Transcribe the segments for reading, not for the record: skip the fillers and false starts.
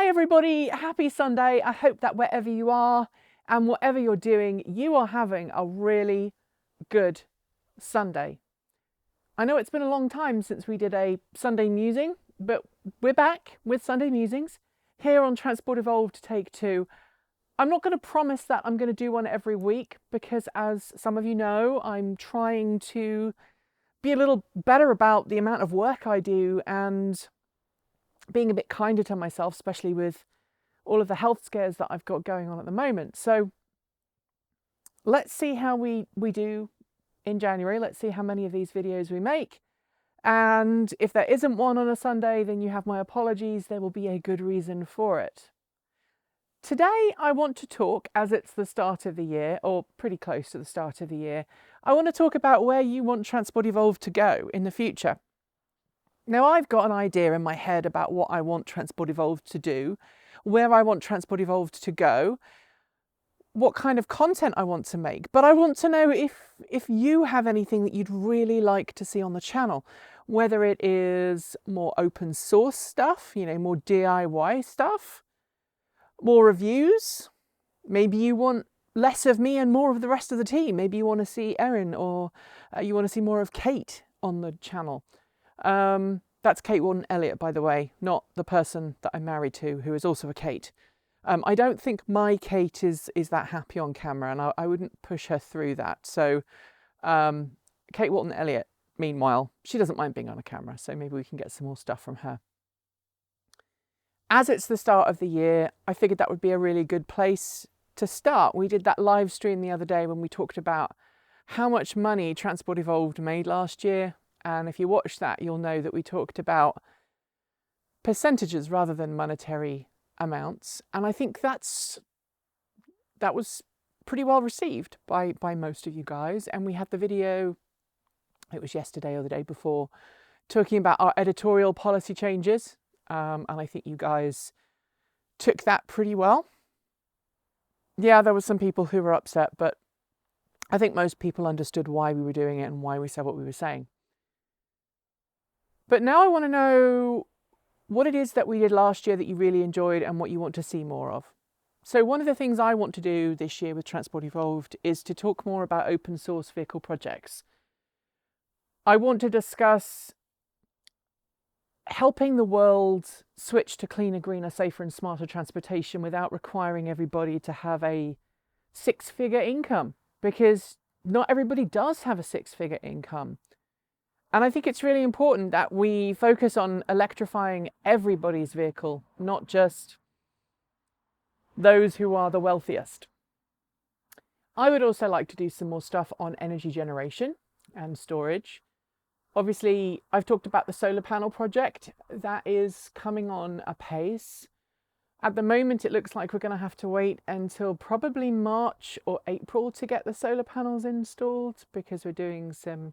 Hi everybody, happy Sunday. I hope that wherever you are and whatever you're doing, you are having a really good Sunday. I know it's been a long time since we did a Sunday musing, but we're back with Sunday musings here on Transport Evolved Take 2. I'm not going to promise that I'm going to do one every week because, as some of you know, I'm trying to be a little better about the amount of work I do and being a bit kinder to myself, especially with all of the health scares that I've got going on at the moment. So let's see how we do in January. Let's see how many of these videos we make. And if there isn't one on a Sunday, then you have my apologies. There will be a good reason for it. Today, I want to talk, as it's the start of the year, or pretty close to the start of the year, I want to talk about where you want Transport Evolved to go in the future. Now, I've got an idea in my head about what I want Transport Evolved to do, where I want Transport Evolved to go, what kind of content I want to make. But I want to know if you have anything that you'd really like to see on the channel, whether it is more open source stuff, more DIY stuff, more reviews. Maybe you want less of me and more of the rest of the team. Maybe you want to see Erin or you want to see more of Kate on the channel. That's Kate Gordon-Elliott, by the way, not the person that I'm married to, who is also a Kate. I don't think my Kate is that happy on camera, and I wouldn't push her through that. So Kate Gordon-Elliott, meanwhile, she doesn't mind being on a camera, so maybe we can get some more stuff from her. As it's the start of the year, I figured that would be a really good place to start. We did that live stream the other day when we talked about how much money Transport Evolved made last year. And if you watch that, you'll know that we talked about percentages rather than monetary amounts. And I think that was pretty well received by most of you guys. And we had the video, it was yesterday or the day before, talking about our editorial policy changes. And I think you guys took that pretty well. Yeah, there were some people who were upset, but I think most people understood why we were doing it and why we said what we were saying. But now I want to know what it is that we did last year that you really enjoyed and what you want to see more of. So one of the things I want to do this year with Transport Evolved is to talk more about open source vehicle projects. I want to discuss helping the world switch to cleaner, greener, safer and smarter transportation without requiring everybody to have a six-figure income, because not everybody does have a six-figure income. And I think it's really important that we focus on electrifying everybody's vehicle, not just those who are the wealthiest. I would also like to do some more stuff on energy generation and storage. Obviously, I've talked about the solar panel project that is coming on apace. At the moment, it looks like we're going to have to wait until probably March or April to get the solar panels installed, because we're doing some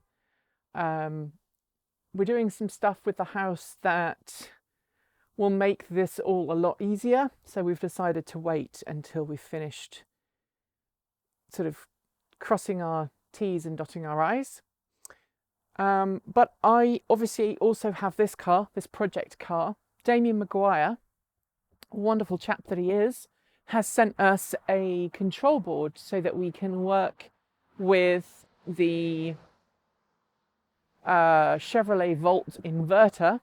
stuff with the house that will make this all a lot easier. So we've decided to wait until we've finished sort of crossing our T's and dotting our I's. But I obviously also have this car, this project car. Damien Maguire, wonderful chap that he is, has sent us a control board so that we can work with the Chevrolet Volt inverter,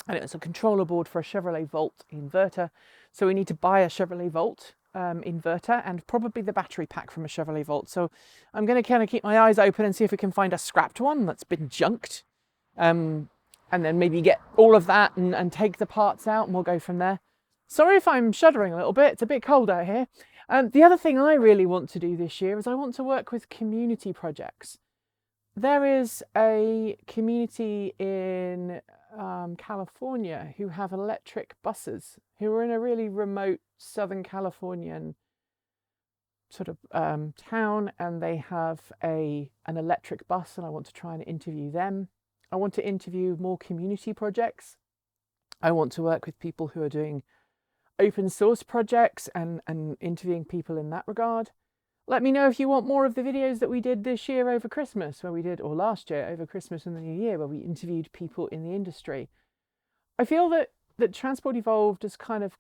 and it's a controller board for a Chevrolet Volt inverter. So we need to buy a Chevrolet Volt inverter and probably the battery pack from a Chevrolet Volt. So I'm going to kind of keep my eyes open and see if we can find a scrapped one that's been junked, and then maybe get all of that and take the parts out, and we'll go from there. Sorry if I'm shuddering a little bit, it's a bit cold out here. The other thing I really want to do this year is I want to work with community projects. There is a community in California who have electric buses, who are in a really remote Southern Californian sort of town, and they have an electric bus, and I want to try and interview them. I want to interview more community projects. I want to work with people who are doing open source projects and interviewing people in that regard. Let me know if you want more of the videos that we did this year over Christmas, or last year over Christmas and the New Year, where we interviewed people in the industry. I feel that that Transport Evolved is kind of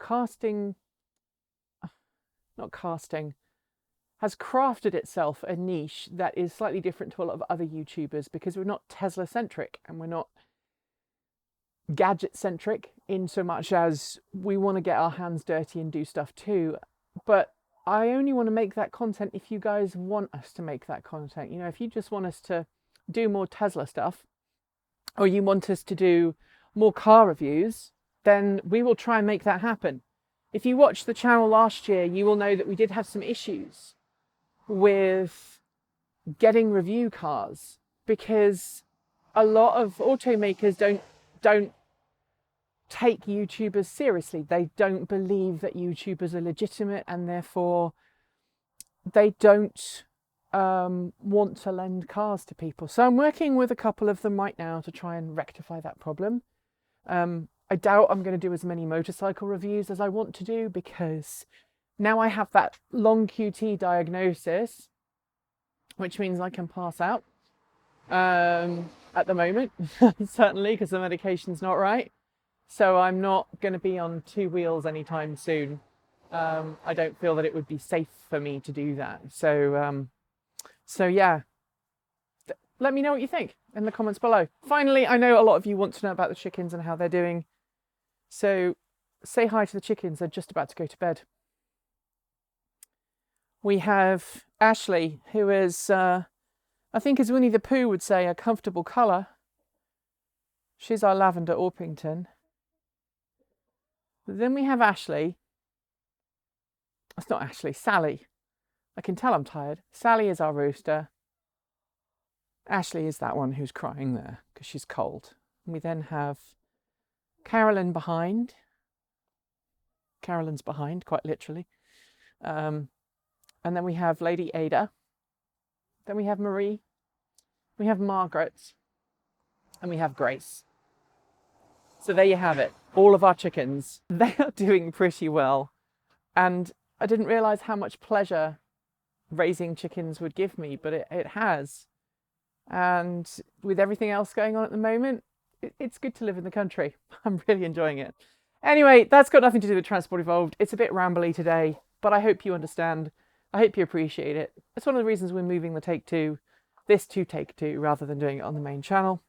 has crafted itself a niche that is slightly different to a lot of other YouTubers, because we're not Tesla centric and we're not gadget centric in so much as we want to get our hands dirty and do stuff too. But I only want to make that content if you guys want us to make that content. You know, if you just want us to do more Tesla stuff, or you want us to do more car reviews, then we will try and make that happen. If you watched the channel last year, you will know that we did have some issues with getting review cars, because a lot of automakers don't take YouTubers seriously. They don't believe that YouTubers are legitimate, and therefore they don't want to lend cars to people. So I'm working with a couple of them right now to try and rectify that problem. I doubt I'm going to do as many motorcycle reviews as I want to do, because now I have that long QT diagnosis, which means I can pass out at the moment, certainly, because the medication's not right. So I'm not going to be on two wheels anytime soon. I don't feel that it would be safe for me to do that. So yeah, let me know what you think in the comments below. Finally, I know a lot of you want to know about the chickens and how they're doing. So say hi to the chickens. They're just about to go to bed. We have Ashley, who is, I think as Winnie the Pooh would say, a comfortable colour. She's our lavender Orpington. Then we have Ashley. It's not Ashley, Sally. I can tell I'm tired. Sally is our rooster. Ashley is that one who's crying there because she's cold. And we then have Carolyn behind. Carolyn's behind, quite literally. And then we have Lady Ada. Then we have Marie. We have Margaret. And we have Grace. So there you have it. All of our chickens. They are doing pretty well. And I didn't realise how much pleasure raising chickens would give me, but it has. And with everything else going on at the moment, it's good to live in the country. I'm really enjoying it. Anyway, that's got nothing to do with Transport Evolved. It's a bit rambly today, but I hope you understand. I hope you appreciate it. It's one of the reasons we're moving the Take 2, this to Take 2, rather than doing it on the main channel.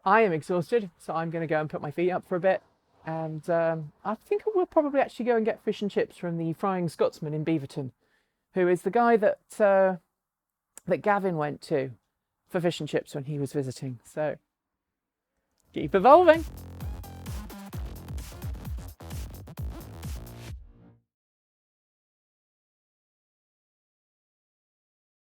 I am exhausted, so I'm going to go and put my feet up for a bit. And I think we'll probably actually go and get fish and chips from the Frying Scotsman in Beaverton, who is the guy that that Gavin went to for fish and chips when he was visiting. So keep evolving.